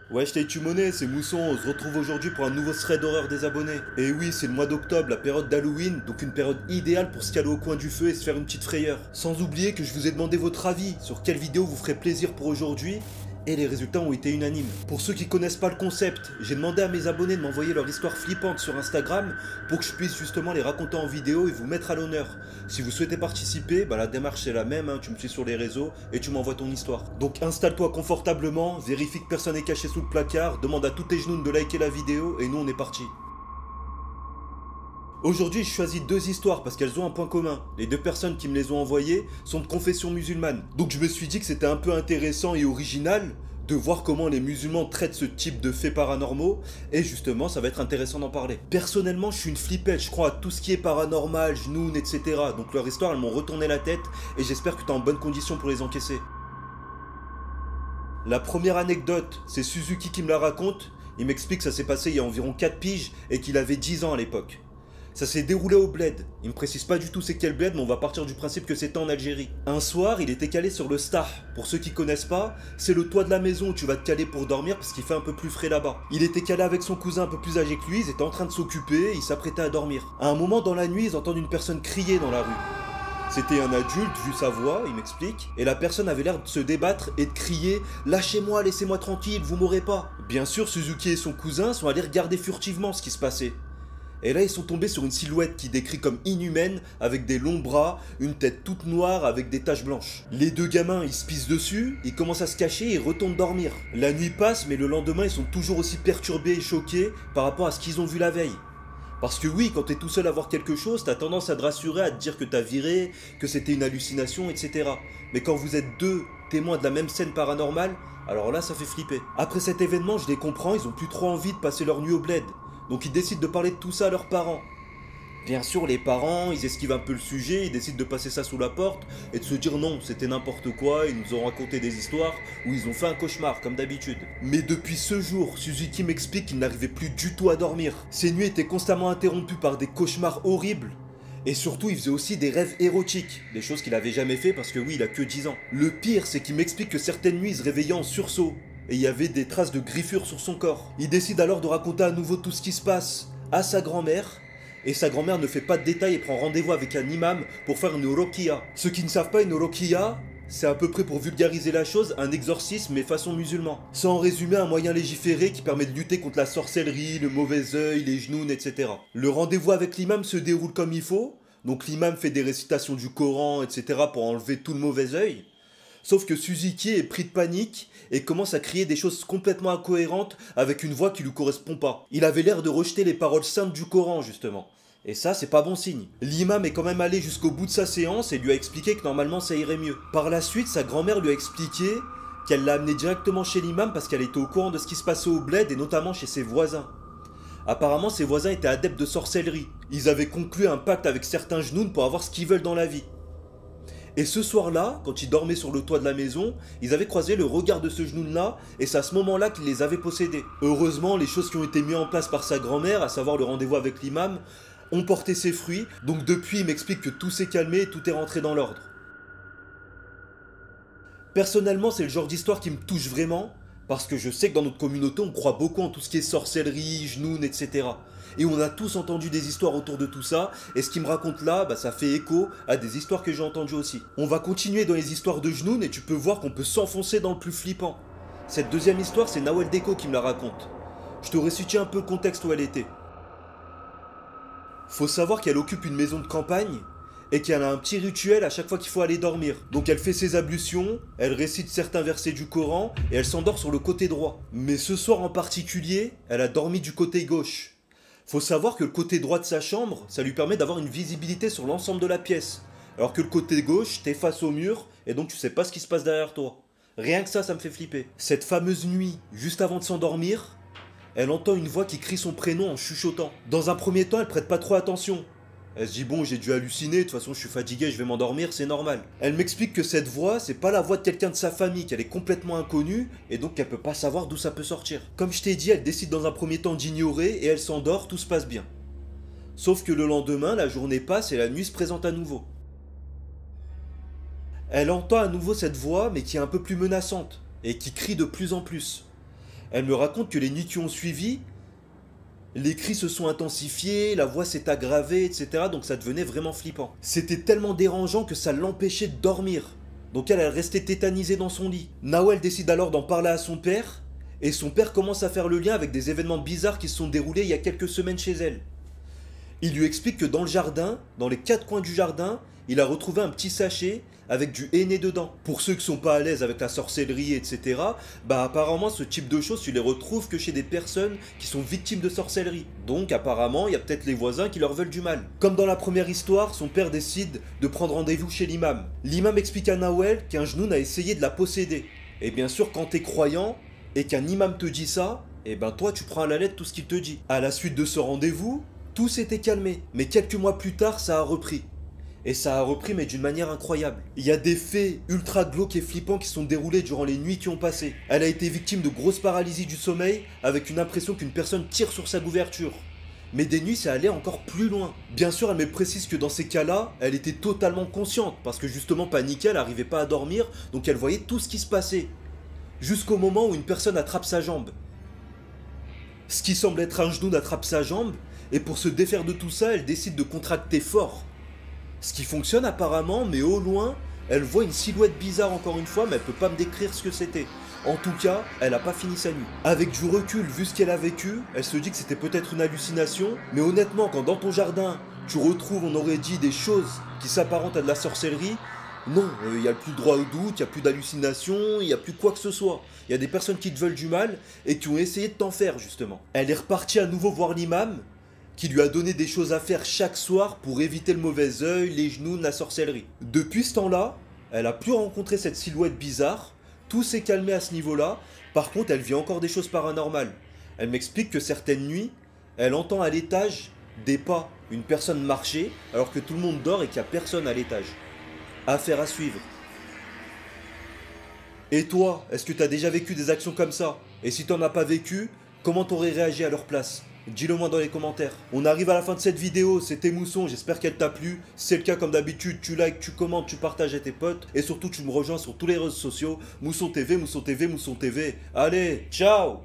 Ouais, je t'ai monnaie, c'est Mousson, on se retrouve aujourd'hui pour un nouveau thread d'horreur des abonnés. Et oui, c'est le mois d'octobre, la période d'Halloween, donc une période idéale pour se caler au coin du feu et se faire une petite frayeur. Sans oublier que je vous ai demandé votre avis sur quelle vidéo vous ferait plaisir pour aujourd'hui, et les résultats ont été unanimes. Pour ceux qui connaissent pas le concept, j'ai demandé à mes abonnés de m'envoyer leur histoire flippante sur Instagram pour que je puisse justement les raconter en vidéo et vous mettre à l'honneur. Si vous souhaitez participer, bah la démarche c'est la même, hein, tu me suis sur les réseaux et tu m'envoies ton histoire. Donc installe-toi confortablement, vérifie que personne n'est caché sous le placard, demande à tous tes genoux de liker la vidéo et nous on est parti. Aujourd'hui, je choisis deux histoires parce qu'elles ont un point commun. Les deux personnes qui me les ont envoyées sont de confession musulmane. Donc je me suis dit que c'était un peu intéressant et original de voir comment les musulmans traitent ce type de faits paranormaux, et justement ça va être intéressant d'en parler. Personnellement, je suis une flippette, je crois à tout ce qui est paranormal, genoun, etc. Donc leur histoire, elles m'ont retourné la tête, et j'espère que tu es en bonne condition pour les encaisser. La première anecdote, c'est Suzuki qui me la raconte. Il m'explique que ça s'est passé il y a environ 4 piges, et qu'il avait 10 ans à l'époque. Ça s'est déroulé au bled. Il me précise pas du tout c'est quel bled, mais on va partir du principe que c'était en Algérie. Un soir, il était calé sur le Stah. Pour ceux qui connaissent pas, c'est le toit de la maison où tu vas te caler pour dormir parce qu'il fait un peu plus frais là-bas. Il était calé avec son cousin un peu plus âgé que lui, ils étaient en train de s'occuper, ils s'apprêtaient à dormir. À un moment dans la nuit, ils entendent une personne crier dans la rue. C'était un adulte, vu sa voix, il m'explique, et la personne avait l'air de se débattre et de crier « Lâchez-moi, laissez-moi tranquille, vous m'aurez pas !» Bien sûr, Suzuki et son cousin sont allés regarder furtivement ce qui se passait. Et là, ils sont tombés sur une silhouette qui décrit comme inhumaine, avec des longs bras, une tête toute noire avec des taches blanches. Les deux gamins, ils se pissent dessus, ils commencent à se cacher et retournent dormir. La nuit passe, mais le lendemain, ils sont toujours aussi perturbés et choqués par rapport à ce qu'ils ont vu la veille. Parce que oui, quand t'es tout seul à voir quelque chose, t'as tendance à te rassurer, à te dire que t'as viré, que c'était une hallucination, etc. Mais quand vous êtes deux témoins de la même scène paranormale, alors là, ça fait flipper. Après cet événement, je les comprends, ils ont plus trop envie de passer leur nuit au bled. Donc ils décident de parler de tout ça à leurs parents. Bien sûr, les parents, ils esquivent un peu le sujet, ils décident de passer ça sous la porte et de se dire non, c'était n'importe quoi, ils nous ont raconté des histoires où ils ont fait un cauchemar, comme d'habitude. Mais depuis ce jour, Suzuki m'explique qu'il n'arrivait plus du tout à dormir. Ses nuits étaient constamment interrompues par des cauchemars horribles. Et surtout, il faisait aussi des rêves érotiques, des choses qu'il avait jamais fait parce que oui, il a que 10 ans. Le pire, c'est qu'il m'explique que certaines nuits, il se réveillait en sursaut. Et il y avait des traces de griffures sur son corps. Il décide alors de raconter à nouveau tout ce qui se passe à sa grand-mère, et sa grand-mère ne fait pas de détails et prend rendez-vous avec un imam pour faire une ruqya. Ceux qui ne savent pas, une ruqya, c'est à peu près, pour vulgariser la chose, un exorcisme mais façon musulman. C'est en résumé un moyen légiféré qui permet de lutter contre la sorcellerie, le mauvais œil, les genoux, etc. Le rendez-vous avec l'imam se déroule comme il faut, donc l'imam fait des récitations du Coran, etc. pour enlever tout le mauvais œil. Sauf que Suzuki est pris de panique et commence à crier des choses complètement incohérentes avec une voix qui lui correspond pas. Il avait l'air de rejeter les paroles saintes du Coran, justement. Et ça, c'est pas bon signe. L'imam est quand même allé jusqu'au bout de sa séance et lui a expliqué que normalement ça irait mieux. Par la suite, sa grand-mère lui a expliqué qu'elle l'a amené directement chez l'imam parce qu'elle était au courant de ce qui se passait au bled et notamment chez ses voisins. Apparemment, ses voisins étaient adeptes de sorcellerie. Ils avaient conclu un pacte avec certains genoux pour avoir ce qu'ils veulent dans la vie. Et ce soir-là, quand ils dormaient sur le toit de la maison, ils avaient croisé le regard de ce genoun-là, et c'est à ce moment-là qu'il les avait possédés. Heureusement, les choses qui ont été mises en place par sa grand-mère, à savoir le rendez-vous avec l'imam, ont porté ses fruits, donc depuis il m'explique que tout s'est calmé et tout est rentré dans l'ordre. Personnellement, c'est le genre d'histoire qui me touche vraiment, parce que je sais que dans notre communauté, on croit beaucoup en tout ce qui est sorcellerie, genoun, etc. Et on a tous entendu des histoires autour de tout ça, et ce qu'il me raconte là, bah, ça fait écho à des histoires que j'ai entendues aussi. On va continuer dans les histoires de genoun, et tu peux voir qu'on peut s'enfoncer dans le plus flippant. Cette deuxième histoire, c'est Nawel Deko qui me la raconte. Je te resitue un peu le contexte où elle était. Faut savoir qu'elle occupe une maison de campagne, et qu'elle a un petit rituel à chaque fois qu'il faut aller dormir. Donc elle fait ses ablutions, elle récite certains versets du Coran, et elle s'endort sur le côté droit. Mais ce soir en particulier, elle a dormi du côté gauche. Faut savoir que le côté droit de sa chambre, ça lui permet d'avoir une visibilité sur l'ensemble de la pièce. Alors que le côté gauche, t'es face au mur, et donc tu sais pas ce qui se passe derrière toi. Rien que ça me fait flipper. Cette fameuse nuit, juste avant de s'endormir, elle entend une voix qui crie son prénom en chuchotant. Dans un premier temps, elle prête pas trop attention. Elle se dit bon, j'ai dû halluciner, de toute façon je suis fatigué, je vais m'endormir, c'est normal. Elle m'explique que cette voix, c'est pas la voix de quelqu'un de sa famille, qu'elle est complètement inconnue, et donc qu'elle peut pas savoir d'où ça peut sortir. Comme je t'ai dit, elle décide dans un premier temps d'ignorer, et elle s'endort, tout se passe bien. Sauf que le lendemain, la journée passe et la nuit se présente à nouveau. Elle entend à nouveau cette voix, mais qui est un peu plus menaçante, et qui crie de plus en plus. Elle me raconte que les nuits qui ont suivi, les cris se sont intensifiés, la voix s'est aggravée, etc. Donc ça devenait vraiment flippant. C'était tellement dérangeant que ça l'empêchait de dormir. Donc elle restait tétanisée dans son lit. Nawel décide alors d'en parler à son père, et son père commence à faire le lien avec des événements bizarres qui se sont déroulés il y a quelques semaines chez elle. Il lui explique que dans le jardin, dans les 4 coins du jardin, il a retrouvé un petit sachet avec du henné dedans. Pour ceux qui sont pas à l'aise avec la sorcellerie, etc., bah apparemment ce type de choses, tu les retrouves que chez des personnes qui sont victimes de sorcellerie. Donc apparemment, il y a peut-être les voisins qui leur veulent du mal. Comme dans la première histoire, son père décide de prendre rendez-vous chez l'imam. L'imam explique à Nawel qu'un genoun a essayé de la posséder. Et bien sûr, quand t'es croyant et qu'un imam te dit ça, et ben toi tu prends à la lettre tout ce qu'il te dit. À la suite de ce rendez-vous, tout s'était calmé. Mais quelques mois plus tard, ça a repris. Et ça a repris, mais d'une manière incroyable. Il y a des faits ultra glauques et flippants qui sont déroulés durant les nuits qui ont passé. Elle a été victime de grosses paralysies du sommeil, avec une impression qu'une personne tire sur sa couverture. Mais des nuits, ça allait encore plus loin. Bien sûr, elle me précise que dans ces cas-là, elle était totalement consciente, parce que justement paniquée, elle n'arrivait pas à dormir, donc elle voyait tout ce qui se passait. Jusqu'au moment où une personne attrape sa jambe. Ce qui semble être un genou attrape sa jambe, et pour se défaire de tout ça, elle décide de contracter fort. Ce qui fonctionne apparemment, mais au loin, elle voit une silhouette bizarre encore une fois, mais elle peut pas me décrire ce que c'était. En tout cas, elle a pas fini sa nuit. Avec du recul, vu ce qu'elle a vécu, elle se dit que c'était peut-être une hallucination, mais honnêtement, quand dans ton jardin, tu retrouves, on aurait dit, des choses qui s'apparentent à de la sorcellerie, non, il n'y a plus le droit au doute, il n'y a plus d'hallucination, il n'y a plus quoi que ce soit. Il y a des personnes qui te veulent du mal et qui ont essayé de t'en faire, justement. Elle est repartie à nouveau voir l'imam, qui lui a donné des choses à faire chaque soir pour éviter le mauvais œil, les genoux, la sorcellerie. Depuis ce temps-là, elle a plus rencontré cette silhouette bizarre, tout s'est calmé à ce niveau-là, par contre elle vit encore des choses paranormales. Elle m'explique que certaines nuits, elle entend à l'étage des pas, une personne marcher, alors que tout le monde dort et qu'il n'y a personne à l'étage. Affaire à suivre. Et toi, est-ce que tu as déjà vécu des actions comme ça? Et si t'en as pas vécu, comment t'aurais réagi à leur place? Dis-le moi dans les commentaires. On arrive à la fin de cette vidéo, c'était Mousson, j'espère qu'elle t'a plu. Si c'est le cas, comme d'habitude, tu likes, tu commentes, tu partages à tes potes. Et surtout, tu me rejoins sur tous les réseaux sociaux. Mousson TV, Mousson TV, Mousson TV. Allez, ciao!